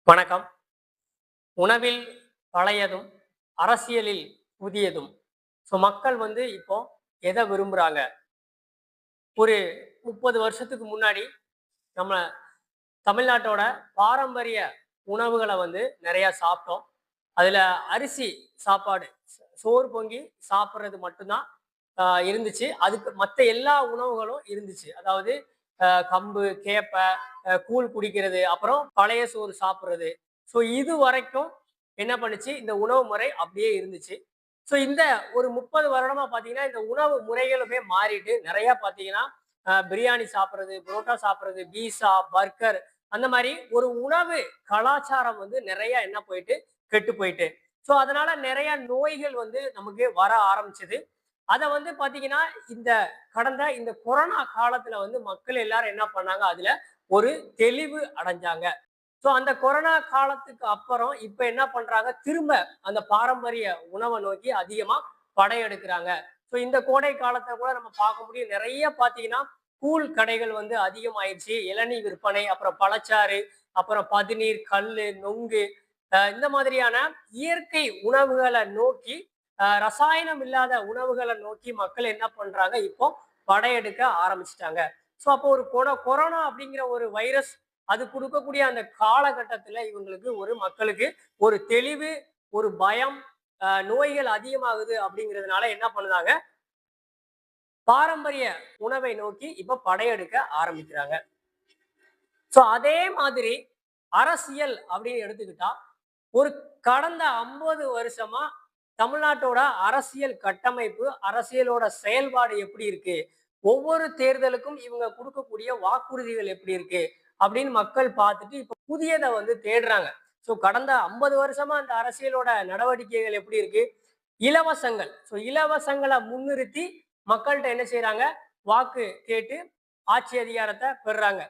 வணக்கம். உணவில் பழையதும், அரசியலில் புதியதும். மக்கள் இப்போ எதை விரும்புறாங்க? ஒரு 30 வருஷத்துக்கு முன்னாடி நம்ம தமிழ்நாட்டோட பாரம்பரிய உணவுகள நெறையா சாப்பிட்டோம். அதுல அரிசி சாப்பாடு, சோறு பொங்கி சாப்பிடுறது மட்டும் தான் இருந்துச்சு. அதுக்கு மத்த எல்லா உணவுகளும் இருந்துச்சு. அதாவது கம்பு, கேப்ப, கூழ் குடிக்கிறது, அப்புறம் பழைய சோறு சாப்பிடுறது. இதுவரைக்கும் என்ன பண்ணுச்சு, இந்த உணவு முறை அப்படியே இருந்துச்சு. இந்த ஒரு 30 வருடமா பார்த்தீங்கன்னா, இந்த உணவு முறைகளுமே மாறிட்டு நெறையா பார்த்தீங்கன்னா, பிரியாணி சாப்பிடுறது, புரோட்டா சாப்பிடுறது, பீஸா, பர்கர் அந்த மாரி ஒரு உணவு கலாச்சாரம் நெறையா என்ன போயிட்டு, கெட்டு போயிட்டு. அதனால நெறைய நோய்கள் நமக்கு வர ஆரம்பிச்சது. அத பார்த்தீங்கன்னா, இந்த கடந்த இந்த கொரோனா காலத்துல மக்கள் எல்லாரும் என்ன பண்ணாங்க, அதுல ஒரு தெளிவு அடைஞ்சாங்க. அந்த கொரோனா காலத்துக்கு அப்புறம் இப்ப என்ன பண்றாங்க, திரும்ப அந்த பாரம்பரிய உணவ நோக்கி அதிகமா படையெடுக்கிறாங்க. இந்த கோடை காலத்துல கூட நம்ம பார்க்க முடியும். நெறைய பார்த்தீங்கன்னா, கூழ் கடைகள் அதிகமாயிருச்சு. இளநீர் விற்பனை, அப்புறம் பழச்சாறு, அப்புறம் பதநீர், கள்ளு, நொங்கு இந்த மாதிரியான இயற்கை உணவுகள நோக்கி ரசாயனம் இல்லாத உணவுகள நோக்கி மக்கள் என்ன பண்றாங்க, இப்போ படையெடுக்க ஆரம்பிச்சுட்டாங்க. அப்போ ஒரு கொரோனா அப்படிங்கிற ஒரு வைரஸ் அது குடுக்கக்கூடிய அந்த காலகட்டத்துல இவங்களுக்கு மக்களுக்கு ஒரு தெளிவு, ஒரு பயம், நோய்கள் அதிகமாகுது அப்படிங்கிறதுனால என்ன பண்ணுதாங்க, பாரம்பரிய உணவை நோக்கி இப்ப படையெடுக்க ஆரம்பிக்கிறாங்க. அதே மாதிரி அரசியல் அப்படின்னு எடுத்துக்கிட்டா, ஒரு கடந்த 50 வருஷமா தமிழ்நாட்டோட அரசியல் கட்டமைப்பு, அரசியலோட செயல்பாடு எப்படி இருக்கு? ஒவ்வொரு தேர்தலுக்கும் இவங்க குடுக்கக்கூடிய வாக்குறுதிகள் எப்படி இருக்கு? அப்படின்னு மக்கள் பார்த்துட்டு இப்ப புதியத தேடுறாங்க. கடந்த 50 வருஷமா அந்த அரசியலோட நடவடிக்கைகள் எப்படி இருக்கு? இலவசங்கள். இலவசங்கள முன்னிறுத்தி மக்கள்ட்ட என்ன செய்றாங்க? வாக்கு கேட்டு ஆட்சி அதிகாரத்த பெறுறாங்க.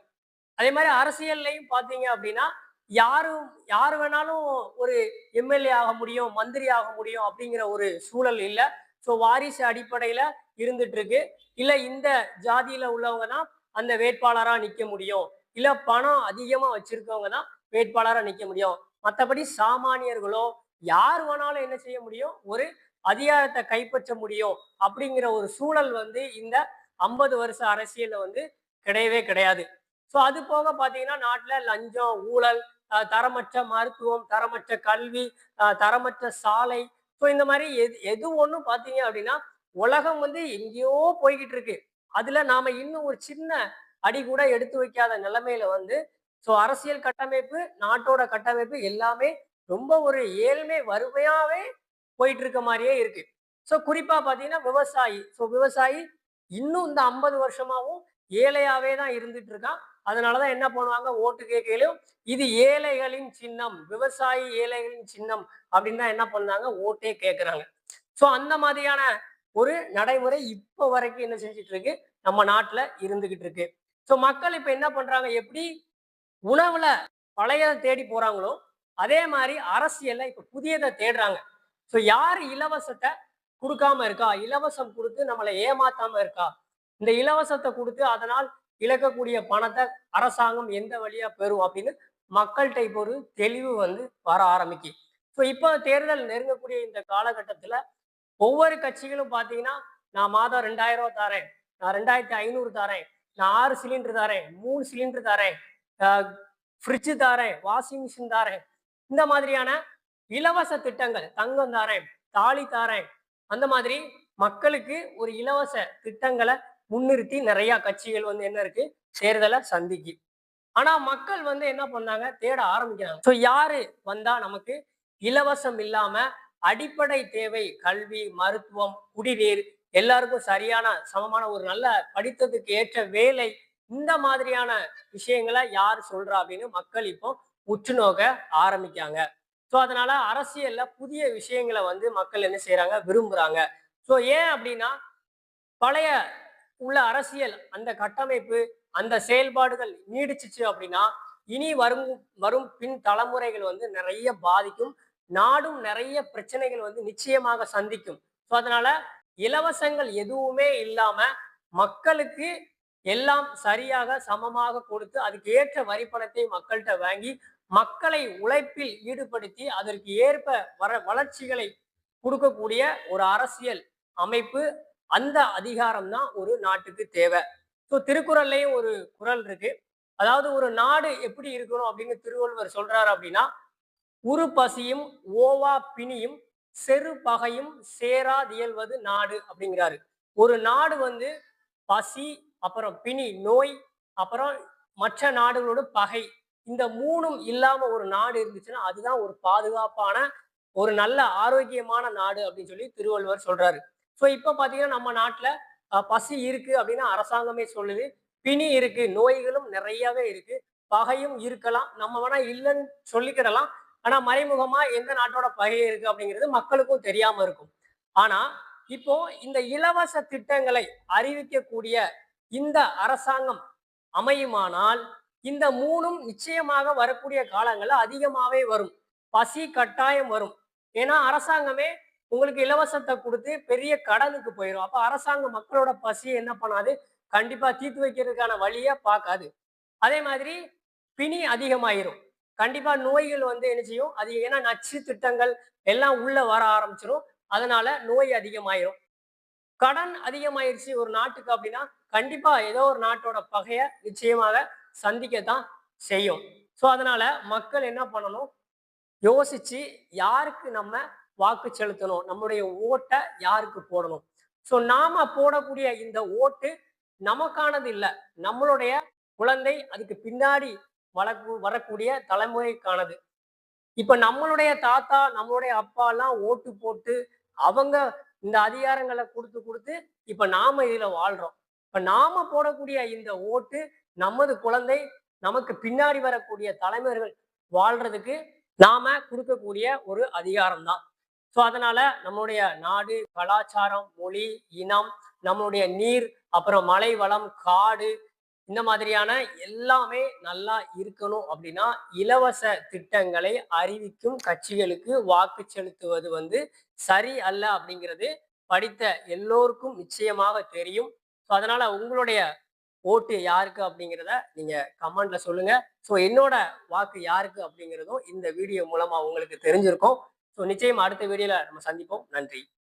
அதே மாதிரி அரசியல்லையும் பார்த்தீங்க அப்படின்னா, யாரு வேணாலும் ஒரு எம்எல்ஏ ஆக முடியும், மந்திரி ஆக முடியும் அப்படிங்கிற ஒரு சூழல் இல்ல. வாரிசு அடிப்படையில இருந்துட்டு இருக்கு. இல்ல இந்த ஜாதியில உள்ளவங்க தான் அந்த வேட்பாளரா நிக்க முடியும். இல்ல பணம் அதிகமா வச்சிருக்கவங்க தான் வேட்பாளரா நிக்க முடியும். மத்தபடி சாமானியர்களோ, யார் வேணாலும் என்ன செய்ய முடியும்? ஒரு அதிகாரத்த கைப்பற்ற முடியும். அப்படிங்கிற ஒரு சூழல் இந்த 50 வருஷ அரசியல்ல கிடையவே கிடையாது. அது போக பார்த்தீங்கன்னா, நாட்டுல லஞ்சம், ஊழல், தரமற்ற மருத்துவம், தரமற்ற கல்வி, தரமற்ற சாலை. இந்த மாரி எது ஒண்ணும் பார்த்தீங்க அப்படின்னா, உலகம் எங்கேயோ போய்க்கிட்டு இருக்கு. அதுல நாம இன்னும் ஒரு சின்ன அடி கூட எடுத்து வைக்காத நிலைமையில அரசியல் கட்டமைப்பு, நாட்டோட கட்டமைப்பு எல்லாமே ரொம்ப ஒரு ஏழ்மை வறுமையாவே போயிட்டு இருக்க மாரியே இருக்கு. குறிப்பா பார்த்தீங்கன்னா விவசாயி. விவசாயி இன்னும் இந்த 50 வருஷமாவும் ஏழையாவே தான் இருந்துட்டு இருக்கான். அதனாலதான் என்ன பண்ணுவாங்க, ஓட்டு கேட்கையிலும் இது ஏழைகளின் சின்னம், விவசாயி ஏழைகளின் சின்னம் அப்படின்னு தான் என்ன பண்ணாங்க, ஓட்டே கேட்கிறாங்க. அந்த மாதிரியான ஒரு நடைமுறை இப்ப வரைக்கும் என்ன செஞ்சுட்டு இருக்கு, நம்ம நாட்டுல இருந்துகிட்டு இருக்கு. மக்கள் இப்ப என்ன பண்றாங்க, எப்படி உணவுல பழையத தேடி போறாங்களோ, அதே மாதிரி அரசியல்ல இப்ப புதியதை தேடுறாங்க. யாரு இலவசத்தை குடுக்காம இருக்கா, இலவசம் கொடுத்து நம்மளை ஏமாத்தாம இருக்கா, இந்த இலவசத்தை கொடுத்து அதனால் இழக்கக்கூடிய பணத்தை அரசாங்கம் எந்த வழியா பெறும் அப்படின்னு மக்கள்கிட்ட இப்போ ஒரு தெளிவு வர ஆரம்பிக்கு. இப்போ தேர்தல் நெருங்கக்கூடிய இந்த காலகட்டத்துல ஒவ்வொரு கட்சிகளும் பாத்தீங்கன்னா, நான் மாதம் 2000 தரேன், நான் 2500 தரேன், நான் 6 சிலிண்டர் தரேன், 3 சிலிண்டர் தரேன், ஃப்ரிட்ஜ் தரேன், வாஷிங் மிஷின் தரேன், இந்த மாதிரியான இலவச திட்டங்கள், தங்கம் தாரேன், தாலி தாரேன், அந்த மாதிரி மக்களுக்கு ஒரு இலவச திட்டங்களை முன்னிறுத்தி நிறைய கட்சிகள் என்ன இருக்கு, தேர்தலை சந்திக்கு. ஆனா மக்கள் என்ன பண்ணாங்க, தேட ஆரம்பிக்கிறாங்க. யாரு வந்தா நமக்கு இலவசம் இல்லாம அடிப்படை தேவை கல்வி, மருத்துவம், குடிநீர், எல்லாருக்கும் சரியான சமமான ஒரு நல்ல படித்ததுக்கு ஏற்ற வேலை, இந்த மாதிரியான விஷயங்களை யார் சொல்றா அப்படின்னு மக்கள் இப்போ உற்று நோக்க ஆரம்பிக்காங்க. அதனால அரசியல்ல புதிய விஷயங்களை மக்கள் என்ன செய்யறாங்க, விரும்புறாங்க. ஏன் அப்படின்னா, பழைய உள்ள அரசியல் அந்த கட்டமைப்பு, அந்த செயல்பாடுகள் நீடிச்சுச்சு அப்படின்னா, இனி வரும் வரும் பின் தலைமுறைகள் நிறைய பாதிக்கும். நாடும் நிறைய பிரச்சனைகள் நிச்சயமாக சந்திக்கும். அதனால இலவசங்கள் எதுவுமே இல்லாம மக்களுக்கு எல்லாம் சரியாக சமமாக கொடுத்து அதுக்கு ஏற்ற வரி பணத்தை மக்கள்கிட்ட வாங்கி மக்களை உழைப்பில் ஈடுபடுத்தி அதற்கு ஏற்ப வளர்ச்சிகளை கொடுக்கக்கூடிய ஒரு அரசியல் அமைப்பு, அந்த அதிகாரம் தான் ஒரு நாட்டுக்கு தேவை. ஸோ திருக்குறள்லயும் ஒரு குறள் இருக்கு. அதாவது ஒரு நாடு எப்படி இருக்கணும் அப்படின்னு திருவள்ளுவர் சொல்றாரு அப்படின்னா, "உறு பசியும் ஓவா பிணியும் செரு பகையும் சேராதியல்வது நாடு" அப்படிங்கிறாரு. ஒரு நாடு வந்து பசி, அப்புறம் பிணி நோய், அப்புறம் மற்ற நாடுகளோட பகை, இந்த 3ம் இல்லாம ஒரு நாடு இருந்துச்சுன்னா, அதுதான் ஒரு பாதுகாப்பான, ஒரு நல்ல ஆரோக்கியமான நாடு அப்படின்னு சொல்லி திருவள்ளுவர் சொல்றாரு. ஸோ இப்ப பார்த்தீங்கன்னா, நம்ம நாட்டுல பசி இருக்கு அப்படின்னு அரசாங்கமே சொல்லுது. பிணி இருக்கு, நோய்களும் நிறையவே இருக்கு. பகையும் இருக்கலாம். நம்ம வேணா இல்லன்னு சொல்லிக்கிடலாம். ஆனா மறைமுகமா எந்த நாட்டோட பகை இருக்கு அப்படிங்கிறது மக்களுக்கும் தெரியாம இருக்கும். ஆனா, இப்போ இந்த இலவச திட்டங்களை அறிவிக்கக்கூடிய இந்த அரசாங்கம் அமையுமானால், இந்த 3ம் நிச்சயமாக வரக்கூடிய காலங்கள்ல அதிகமாவே வரும். பசி கட்டாயம் வரும். ஏன்னா அரசாங்கமே உங்களுக்கு இலவசத்த குடுத்து பெரிய கடனுக்கு போயிரும். அப்ப அரசாங்கம் மக்களோட பசிய என்ன பண்ணாது? கண்டிப்பா தீர்த்து வைக்கிறதுக்கான வழிய பார்க்காது. அதே மாதிரி பிணி அதிகமாயிரும். கண்டிப்பா நோய்கள் வந்து என்ன செய்யும்? அது ஏன்னா நச்சு திட்டங்கள் எல்லாம் உள்ள வர ஆரம்பிச்சிரும். அதனால நோய் அதிகமாயிரும். கடன் அதிகமாயிருச்சு ஒரு நாட்டுக்கு அப்படின்னா, கண்டிப்பா ஏதோ ஒரு நாட்டோட பகைய நிச்சயமாக சந்திக்கத்தான் செய்யும். ஸோ அதனால மக்கள் என்ன பண்ணணும்? யோசிச்சு யாருக்கு நம்ம வாக்கு செலுத்தணும்? நம்முடைய ஓட்ட யாருக்கு போடணும்? ஸோ நாம போடக்கூடிய இந்த ஓட்டு நமக்கானது இல்ல. நம்மளுடைய குழந்தை, அதுக்கு பின்னாடி வரக்கூடிய தலைமுறைக்கானது. இப்ப நம்மளுடைய தாத்தா, நம்மளுடைய அப்பாலாம் ஓட்டு போட்டு, அவங்க இந்த அதிகாரங்கள குடுத்து, குடுத்து இப்ப நாம இதுல வாழ்றோம். இப்ப நாம போடக்கூடிய இந்த ஓட்டு, நமது குழந்தை, நமக்கு பின்னாடி வரக்கூடிய தலைமுறைகள் வாழ்றதுக்கு நாம குடுக்கக்கூடிய ஒரு அதிகாரம் தான். ஸோ அதனால நம்மளுடைய நாடு, கலாச்சாரம், மொழி, இனம், நம்மளுடைய நீர், அப்புறம் மலை வளம், காடு, இந்த மாதிரியான எல்லாமே நல்லா இருக்கணும் அப்படின்னா, இலவச திட்டங்களை அறிவிக்கும் கட்சிகளுக்கு வாக்கு செலுத்துவது வந்து சரி அல்ல அப்படிங்கிறது படித்த எல்லோருக்கும் நிச்சயமாக தெரியும். ஸோ அதனால உங்களுடைய ஓட்டு யாருக்கு அப்படிங்கிறத நீங்க கமெண்ட்ல சொல்லுங்க. ஸோ என்னோட வாக்கு யாருக்கு அப்படிங்கிறதும் இந்த வீடியோ மூலமா உங்களுக்கு தெரிஞ்சிருக்கும். ஸோ நிச்சயம் அடுத்த வீடியோல நம்ம சந்திப்போம். நன்றி.